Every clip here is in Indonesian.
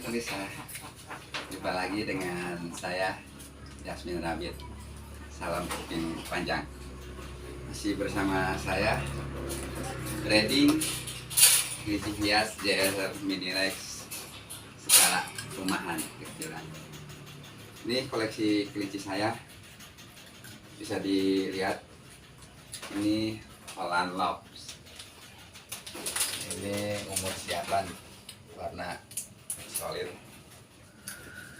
Lisa, jumpa lagi dengan saya Yasmin Rabit. Salam kuping panjang. Masih bersama saya Trading kelinci hias JR Mini Rex skala rumahan kecilan. Ini koleksi kelinci saya, bisa dilihat. Ini Holland Lobs. Ini umur siapan, warna solid.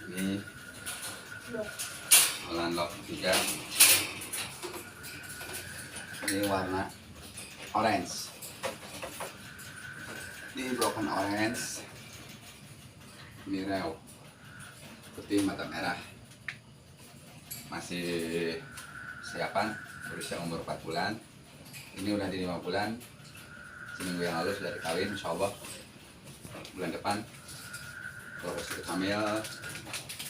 Ini Holland Lobs juga. Ini warna orange. Ini broken orange. Ini rew putih mata merah. Masih siapan, berusia umur 4 bulan. Ini udah di 5 bulan. Seminggu yang lalu sudah dikawin, insya Allah bulan depan kalau positif hamil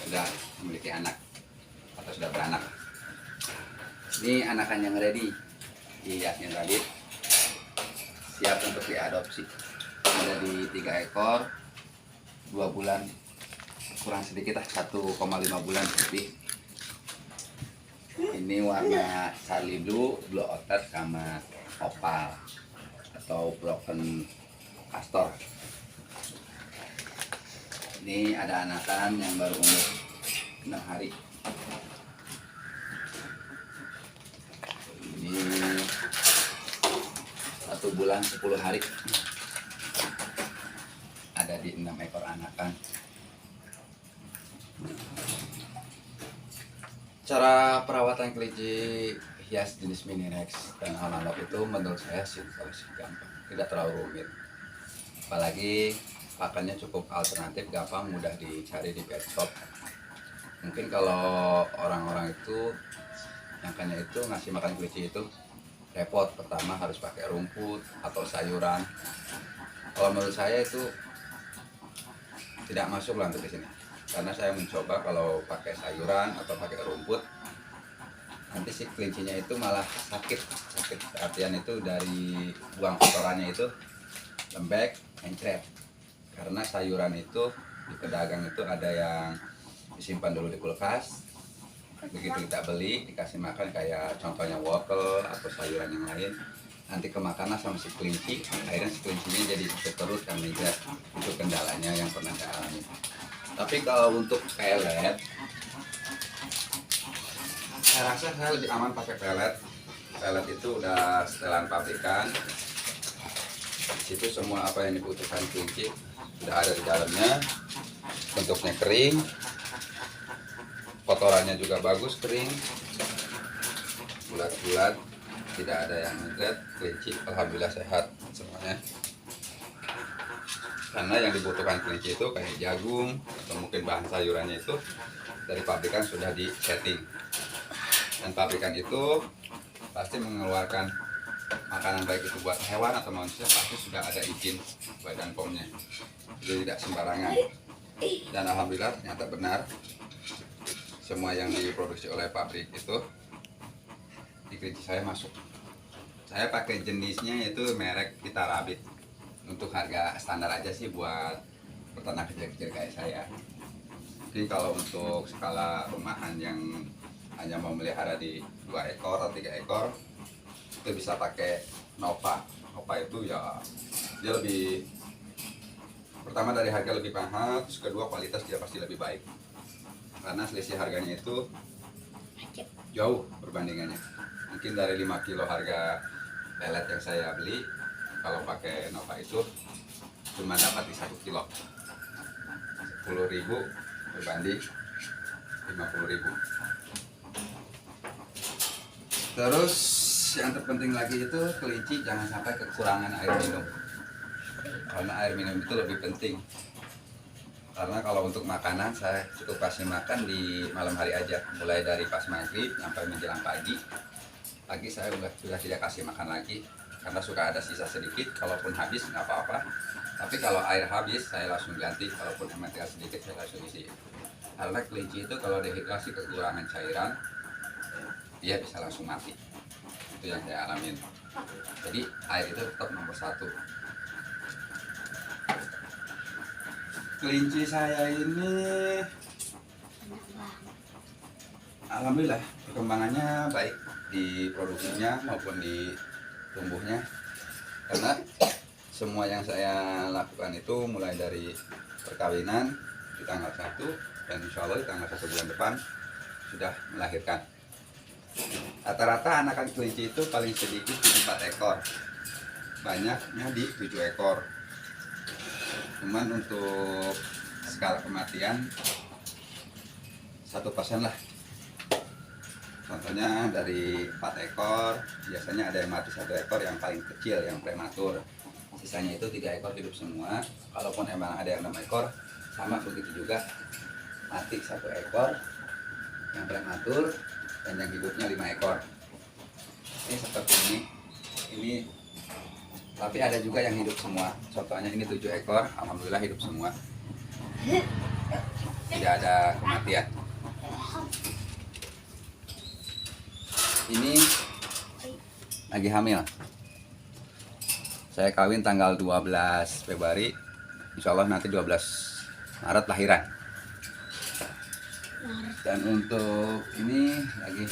sudah memiliki anak atau sudah beranak. Ini anakan yang ready di Yasmin Rabit, siap untuk diadopsi. Ada di 3 ekor, 2 bulan kurang sedikit lah, 1,5 bulan lebih. Ini warna Charlie Blue, Blue Otter sama Opal atau Broken Castor. Ini ada anakan yang baru umur 6 hari. Ini 1 bulan 10 hari. Ada di 6 ekor anakan. Cara perawatan kelinci hias jenis Mini Rex dan Holland Lobs itu menurut saya simpel sih, gampang, tidak terlalu rumit. Apalagi pakannya cukup alternatif, gampang, mudah dicari di pet shop. Mungkin kalau orang-orang itu nyangkanya itu ngasih makan kelinci itu repot, pertama harus pakai rumput atau sayuran. Kalau menurut saya itu tidak masuk lah untuk di sini, karena saya mencoba kalau pakai sayuran atau pakai rumput, nanti si kelincinya itu malah sakit. Artian itu dari buang kotorannya itu lembek, encret. Karena sayuran itu di pedagang itu ada yang disimpan dulu di kulkas, begitu kita beli dikasih makan, kayak contohnya wortel atau sayuran yang lain, nanti kemakanlah sama si kelinci, akhirnya si kelincinya jadi sakit perut dan mencret. Itu kendalanya yang pernah saya alami. Tapi kalau untuk pelet, saya rasa saya lebih aman pakai pelet. Pelet itu udah setelan pabrikan. Di situ semua apa yang dibutuhkan kelinci udah ada di dalamnya. Bentuknya kering, kotorannya juga bagus, kering, bulat-bulat, tidak ada yang mencret. Kelinci alhamdulillah sehat semuanya. Karena yang dibutuhkan kelinci itu kayak jagung atau mungkin bahan sayurannya itu dari pabrikan sudah di setting, dan pabrikan itu pasti mengeluarkan makanan baik itu buat hewan atau manusia, pasti sudah ada izin Badan POM-nya, jadi tidak sembarangan. Dan alhamdulillah ternyata benar, semua yang diproduksi oleh pabrik itu di kelinci saya masuk. Saya pakai jenisnya yaitu merek Vita Rabbit. Untuk harga standar aja sih buat peternak kecil-kecil kayak saya. Mungkin kalau untuk skala rumahan yang hanya mau melihara di 2 ekor atau 3 ekor, itu bisa pakai Nova. Nova itu ya dia lebih, pertama dari harga lebih mahal, terus kedua kualitas dia pasti lebih baik. Karena selisih harganya itu jauh perbandingannya. Mungkin dari 5 kilo harga pelet yang saya beli, kalau pakai Nova itu cuma dapat di 1 kilo 10.000 berbanding 50.000. Terus yang terpenting lagi itu kelinci jangan sampai kekurangan air minum, karena air minum itu lebih penting. Karena kalau untuk makanan saya cukup kasih makan di malam hari aja, mulai dari pas maghrib sampai menjelang pagi. Pagi saya sudah tidak kasih makan lagi, karena suka ada sisa sedikit. Kalaupun habis nggak apa-apa, tapi kalau air habis saya langsung ganti, kalaupun emang tinggal sedikit saya langsung isi. Karena kelinci itu kalau dehidrasi kekurangan cairan, dia bisa langsung mati. Itu yang saya alamin. Jadi air itu tetap nomor 1. kelinci saya ini alhamdulillah perkembangannya baik di produksinya maupun di tumbuhnya, karena semua yang saya lakukan itu mulai dari perkawinan di tanggal 1 dan insya Allah di tanggal 1 bulan depan sudah melahirkan. Rata-rata anak kelinci itu paling sedikit di 4 ekor, banyaknya di 7 ekor. Cuman untuk skala kematian 1% lah. Contohnya dari 4 ekor biasanya ada yang mati 1 ekor yang paling kecil, yang prematur. Sisanya itu 3 ekor hidup semua. Kalaupun emang ada yang 6 ekor sama begitu juga, mati 1 ekor yang prematur dan yang hidupnya 5 ekor. Ini seperti ini tapi ada juga yang hidup semua. Contohnya ini 7 ekor, alhamdulillah hidup semua, tidak ada kematian. Ini lagi hamil. Saya kawin tanggal 12 Februari, insya Allah nanti 12 Maret lahiran. Dan untuk ini lagi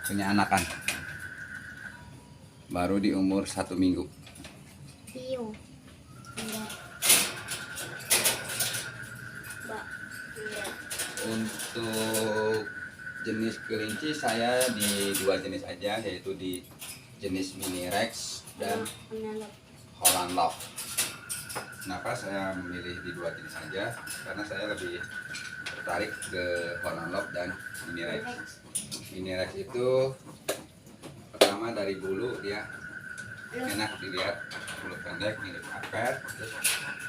punya anakan, baru di umur 1 minggu. Untuk jenis kelinci saya di 2 jenis aja, yaitu di jenis Mini Rex dan Holland Love. Kenapa saya memilih di 2 jenis saja? Karena saya lebih tertarik ke Holland Love dan Mini Rex. Mini Rex itu pertama dari bulu dia enak dilihat, bulu pendek mirip karpet. Terus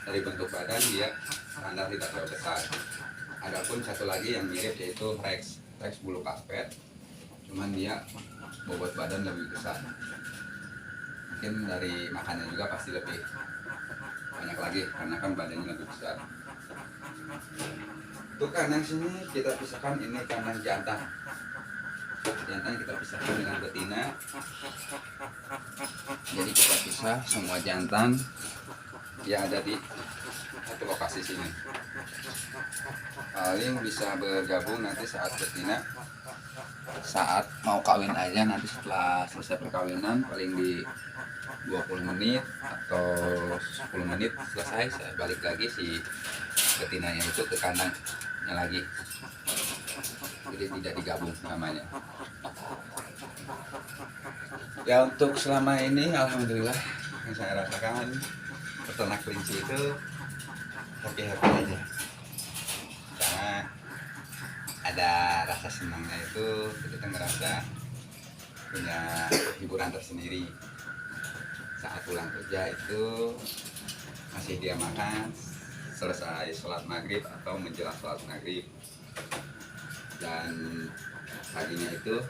dari bentuk badan dia standar, tidak terlalu besar. Adapun satu lagi yang mirip yaitu Rex bulu karpet, cuman dia bobot badan lebih besar. Mungkin dari makannya juga pasti lebih banyak lagi karena kan badannya lebih besar. Untuk kandang sini kita pisahkan, ini kandang jantan. Jantan kita pisahkan dengan betina. Jadi kita pisah semua jantan yang ada di satu lokasi sini. Paling bisa bergabung nanti saat betina, saat mau kawin aja, nanti setelah selesai perkawinan paling di 20 menit atau 10 menit selesai, saya balik lagi si betinanya itu ke kandangnya lagi. Jadi tidak digabung namanya. Ya untuk selama ini alhamdulillah yang saya rasakan peternak kelinci itu happy-happy aja. Karena ada rasa senangnya itu, kita ngerasa punya hiburan tersendiri. Saat pulang kerja itu masih dia makan selesai sholat maghrib atau menjelang sholat maghrib, dan paginya itu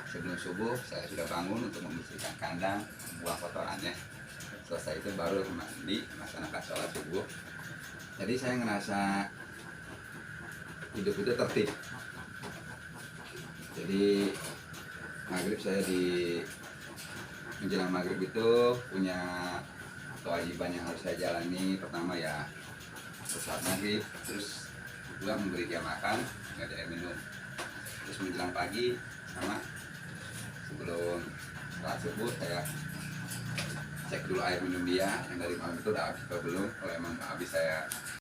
sebelum subuh saya sudah bangun untuk membersihkan kandang, membuang kotorannya. Selesai itu baru mandi, melaksanakan sholat subuh. Jadi saya ngerasa hidup itu tertib. Jadi maghrib saya di menjelang maghrib itu punya kewajiban yang harus saya jalani. Pertama ya sholat maghrib, terus kedua memberi dia makan, nggak ada air minum. Terus menjelang pagi sama sebelum sholat subuh saya cek dulu air minum dia yang dari malam itu udah habis atau belum. Kalau emang habis saya